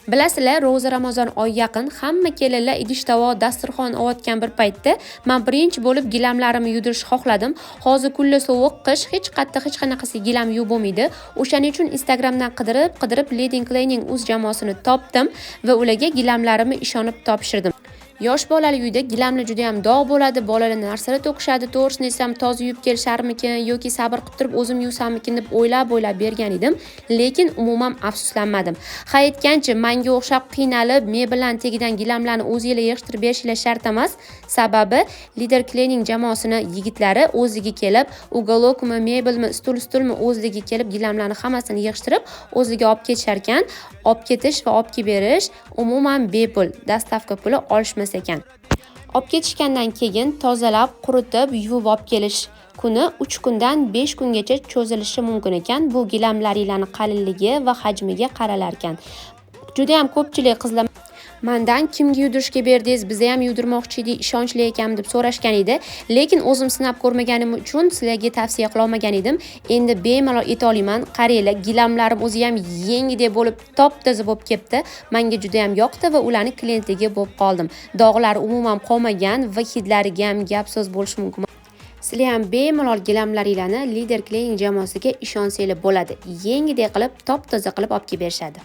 Bilasizlar, ro'za Ramazon oyi yaqin hamma kelinlar idish-tovoq, dasturxon ovayotgan bir paytda men birinchi bo'lib gilamlarimni yudirishni xohladim. Hozir kunlar sovuq, qish, hech qanaqasi gilam yuvib bo'lmaydi. O'shaning uchun Instagramdan qidirib Leading Cleaning uz jamoasini topdim va ularga gilamlarimni ishonib topshirdim. Yosh bolali uyda gilamlar juda ham dog' bo'ladi, bolalar narsalar to'kishadi, to'g'risini desam toza yuvib kelisharmikin yoki sabr qilib turib o'zim yuvsammikin deb o'ylab bergan edim, lekin umuman afsuslanmadim. Ha aytgancha, menga o'xshab qiynalib, mebellarni tagidan gilamlarni o'zingizlar yig'ishtirib berishingiz shart emas. Sababi Leading Cleaning jamoasining yigitlari o'ziga kelib, uголокmi, mebelmi, stulmi o'ziga kelib gilamlarni hammasini yig'ishtirib o'ziga olib ketishar ekan. Olib ketish va olib kelib berish umuman bepul, dastavka puli olishmas ekan. Olib ketishgandan keyin tozalab, quritib, yuvib olib kelish kuni 3 kundan 5 kungacha cho'zilishi mumkin ekan. Bu gilamlaringlarning qalinligi va hajmiga qaralar ekan. Juda ham ko'pchilik qizlar mendan kimga yudirishga berdingiz, biza ham yudirmoqchi edik, ishonchli ekan deb so'rashgan edi, lekin o'zim sinab ko'rmaganim uchun sizlarga tavsiya qila olmagan edim. Endi bemalol ayta olaman, qaranglar, gilamlarim o'zi ham yengidek bo'lib, top-toza bo'lib ketdi. Menga juda ham yoqdi va ularning klientligi bo'lib qoldim. Dog'lari umuman qolmagan va hidlariga ham gap so'z bo'lishi mumkin. Sizlar ham bemalol gilamlaringlarni Leading Cleaning jamoasiga ishonsanglar bo'ladi. Yengidek qilib, top-toza qilib olib kelib berishadi.